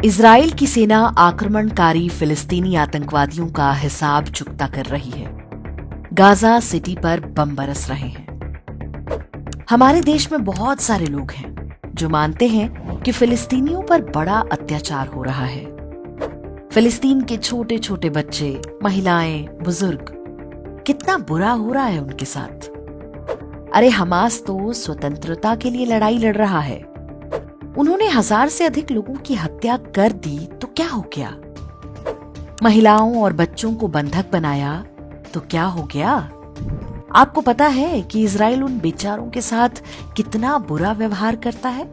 Israel की सेना आक्रमणकारी फिलिस्तीनी आतंकवादियों का हिसाब चुकता कर रही है। गाजा सिटी पर बम बरस रहे हैं। हमारे देश में बहुत सारे लोग हैं जो मानते हैं कि फिलिस्तीनियों पर बड़ा अत्याचार हो रहा है। फिलिस्तीन के छोटे छोटे बच्चे, महिलाएं, बुजुर्ग, कितना बुरा हो रहा है उनके साथ। अरे हमास तो स्वतंत्रता के लिए लड़ाई लड़ रहा है। उन्होंने 1000 से अधिक लोगों की हत्या कर दी तो क्या हो गया? महिलाओं और बच्चों को बंधक बनाया तो क्या हो गया? आपको पता है कि इजराइल उन बेचारों के साथ कितना बुरा व्यवहार करता है?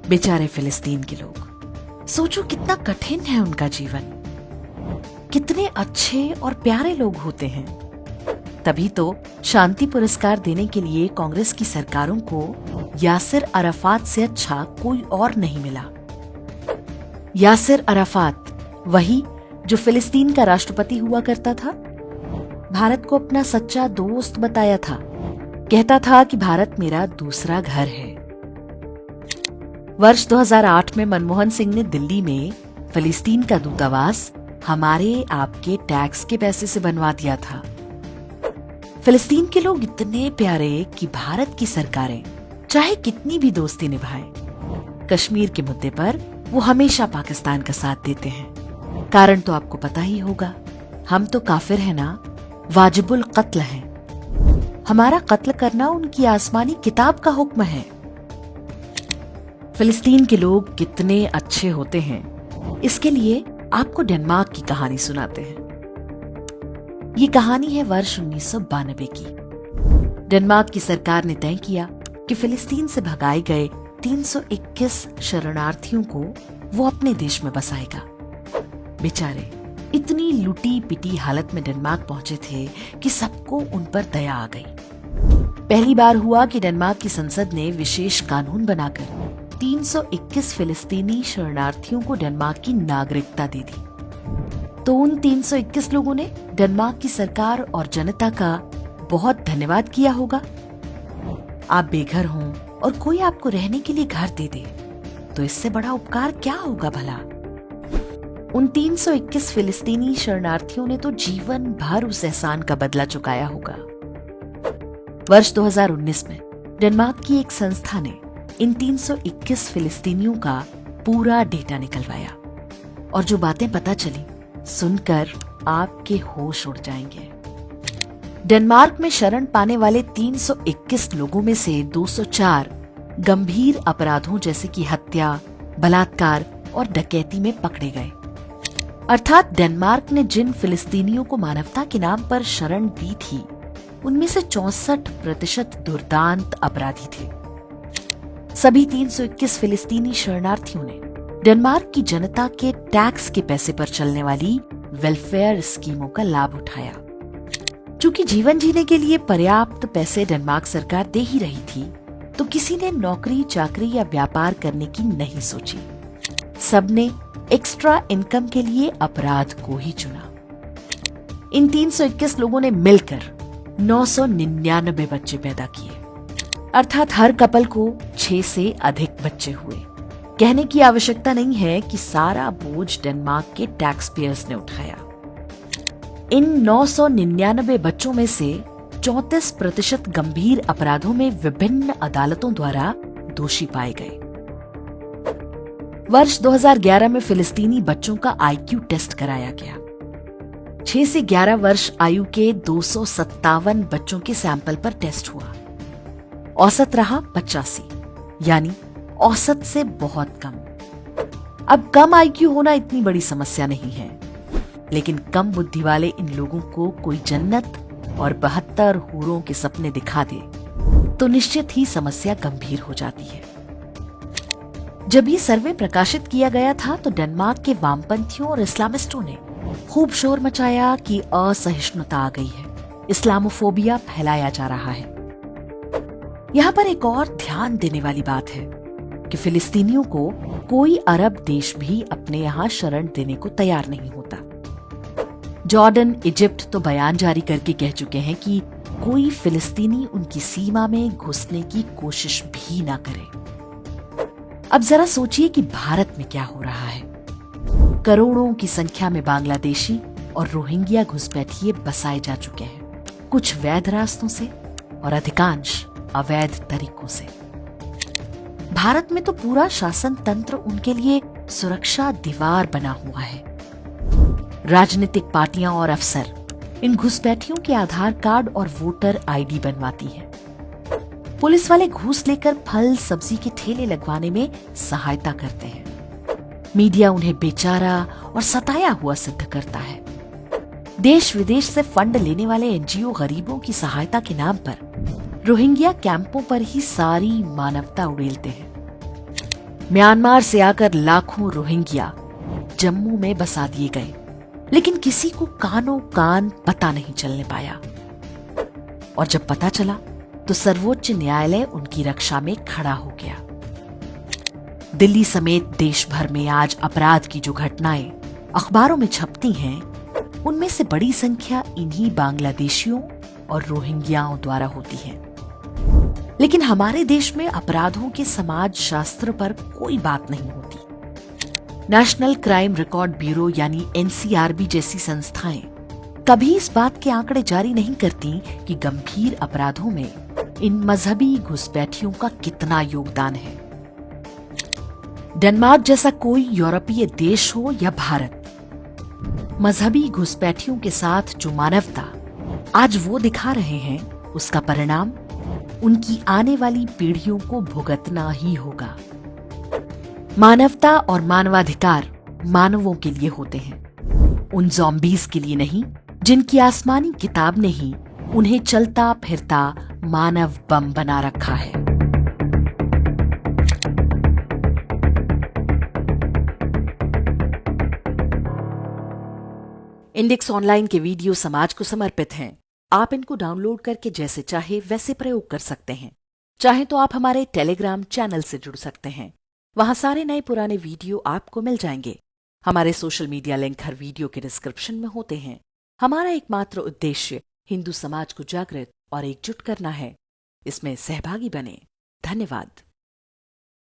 बेचारे फिलिस्तीन के लोग, सोचो कितना कठिन है उनका जीवन। कितने अच्छे और प्यारे लोग होते हैं। तभी तो शांति पुरस्कार देने के लिए कांग्रेस की सरकारों को यासिर अराफात से अच्छा कोई और नहीं मिला। यासिर अराफात, वही जो फिलिस्तीन का राष्ट्रपति हुआ करता था, भारत को अपना सच्चा दोस्त बताया था। कहता था कि भारत मेरा दूसरा घर है। वर्ष 2008 में मनमोहन सिंह ने दिल्ली में फिलिस्तीन का दूतावास हमारे आपके टैक्स के पैसे से बनवा दिया था। फिलिस्तीन के लोग इतने प्यारे कि भारत की सरकारें चाहे कितनी भी दोस्ती निभाएं, कश्मीर के मुद्दे पर वो हमेशा पाकिस्तान का साथ देते हैं। कारण तो आपको पता ही होगा, हम तो काफिर हैं ना, वाजिबुल कत्ल हैं। हमारा कत्ल करना उनकी आसमानी किताब का हुक्म है। फिलिस्तीन के लोग कितने अच्छे होते हैं, इसके लिए आपको डेनमार्क की कहानी सुनाते हैं। ये कहानी है वर्ष 1992 की। डेनमार्क की सरकार ने तय किया कि फिलिस्तीन से भगाए गए 321 शरणार्थियों को वो अपने देश में बसाएगा। बेचारे इतनी लुटी पिटी हालत में डेनमार्क पहुंचे थे कि सबको उन पर दया आ गई। पहली बार हुआ कि डेनमार्क की संसद ने विशेष कानून बनाकर 321 फिलिस्तीनी शरणार्थियों को डेनमार्क की नागरिकता दे दी। तो उन 321 लोगों ने डेनमार्क की सरकार और जनता का बहुत धन्यवाद किया होगा। आप बेघर हों और कोई आपको रहने के लिए घर दे दे तो इससे बड़ा उपकार क्या होगा भला? उन 321 फिलिस्तीनी शरणार्थियों ने तो जीवन भर उस एहसान का बदला चुकाया होगा। वर्ष 2019 में डेनमार्क की एक संस्था ने इन 321 फिलिस्तीनियों का पूरा डेटा निकलवाया और जो बातें पता चली सुनकर आपके होश उड़ जाएंगे। डेनमार्क में शरण पाने वाले 321 लोगों में से 204 गंभीर अपराधों जैसे कि हत्या, बलात्कार और डकैती में पकड़े गए। अर्थात डेनमार्क ने जिन फिलिस्तीनियों को मानवता के नाम पर शरण दी थी, उनमें से 64% दुर्दांत अपराधी थे। सभी 321 फिलिस्तीनी शरणार्थियों ने डेनमार्क की जनता के टैक्स के पैसे पर चलने वाली वेलफेयर स्कीमों का लाभ उठाया। चूंकि जीवन जीने के लिए पर्याप्त पैसे डेनमार्क सरकार दे ही रही थी, तो किसी ने नौकरी चाकरी या व्यापार करने की नहीं सोची। सबने एक्स्ट्रा इनकम के लिए अपराध को ही चुना। इन 321 लोगों ने मिलकर 999 बच्चे पैदा किए। अर्थात हर कपल को 6 से अधिक बच्चे हुए। कहने की आवश्यकता नहीं है कि सारा बोझ डेनमार्क के टैक्स पेयर्स ने उठाया। इन 999 बच्चों में से 34% गंभीर अपराधों में विभिन्न अदालतों द्वारा दोषी पाए गए। वर्ष 2011 में फिलिस्तीनी बच्चों का IQ टेस्ट कराया गया। 6 से 11 वर्ष आयु के 257 बच्चों के सैंपल पर टेस्ट हुआ। औसत रहा 85, यानी औसत से बहुत कम। अब कम IQ होना इतनी बड़ी समस्या नहीं है, लेकिन कम बुद्धि वाले इन लोगों को कोई जन्नत और 72 हूरों के सपने दिखा दे तो निश्चित ही समस्या गंभीर हो जाती है। जब ये सर्वे प्रकाशित किया गया था तो डेनमार्क के वामपंथियों और इस्लामिस्टों ने खूब शोर मचाया कि असहिष्णुता आ गई है, इस्लामोफोबिया फैलाया जा रहा है। यहाँ पर एक और ध्यान देने वाली बात है कि फिलिस्तीनियों को कोई अरब देश भी अपने यहाँ शरण देने को तैयार नहीं होता। जॉर्डन, इजिप्ट तो बयान जारी करके कह चुके हैं कि कोई फिलिस्तीनी उनकी सीमा में घुसने की कोशिश भी ना करे। अब जरा सोचिए कि भारत में क्या हो रहा है। करोड़ों की संख्या में बांग्लादेशी और रोहिंग्या घुसपैठिए बसाए जा चुके हैं, कुछ वैध रास्तों से और अधिकांश अवैध तरीकों से। भारत में तो पूरा शासन तंत्र उनके लिए सुरक्षा दीवार बना हुआ है। राजनीतिक पार्टियां और अफसर इन घुसपैठियों के आधार कार्ड और वोटर आईडी बनवाती हैं। पुलिस वाले घूस लेकर फल सब्जी के ठेले लगवाने में सहायता करते हैं। मीडिया उन्हें बेचारा और सताया हुआ सिद्ध करता है। देश विदेश से फंड लेने वाले एनजीओ गरीबों की सहायता के नाम पर रोहिंग्या कैंपों पर ही सारी मानवता उड़ेलते हैं। म्यांमार से आकर लाखों रोहिंग्या जम्मू में बसा दिए गए, लेकिन किसी को कानों कान पता नहीं चलने पाया। और जब पता चला तो सर्वोच्च न्यायालय उनकी रक्षा में खड़ा हो गया। दिल्ली समेत देश भर में आज अपराध की जो घटनाएं अखबारों में छपती हैं, उनमें से बड़ी संख्या इन्हीं बांग्लादेशियों और रोहिंग्याओं द्वारा होती है। लेकिन हमारे देश में अपराधों के समाज शास्त्र पर कोई बात नहीं होती। नेशनल क्राइम रिकॉर्ड ब्यूरो यानी एनसीआरबी जैसी संस्थाएं कभी इस बात के आंकड़े जारी नहीं करती कि गंभीर अपराधों में इन मजहबी घुसपैठियों का कितना योगदान है। डेनमार्क जैसा कोई यूरोपीय देश हो या भारत, मजहबी घुसपैठियों के साथ जो मानवता आज वो दिखा रहे हैं, उसका परिणाम उनकी आने वाली पीढ़ियों को भुगतना ही होगा। मानवता और मानवाधिकार मानवों के लिए होते हैं, उन ज़ॉम्बीज के लिए नहीं जिनकी आसमानी किताब ने ही उन्हें चलता फिरता मानव बम बना रखा है। इंडेक्स ऑनलाइन के वीडियो समाज को समर्पित हैं। आप इनको डाउनलोड करके जैसे चाहे वैसे प्रयोग कर सकते हैं। चाहे तो आप हमारे टेलीग्राम चैनल से जुड़ सकते हैं, वहां सारे नए पुराने वीडियो आपको मिल जाएंगे। हमारे सोशल मीडिया लिंक हर वीडियो के डिस्क्रिप्शन में होते हैं। हमारा एकमात्र उद्देश्य हिंदू समाज को जागृत और एकजुट करना है। इसमें सहभागी बने। धन्यवाद।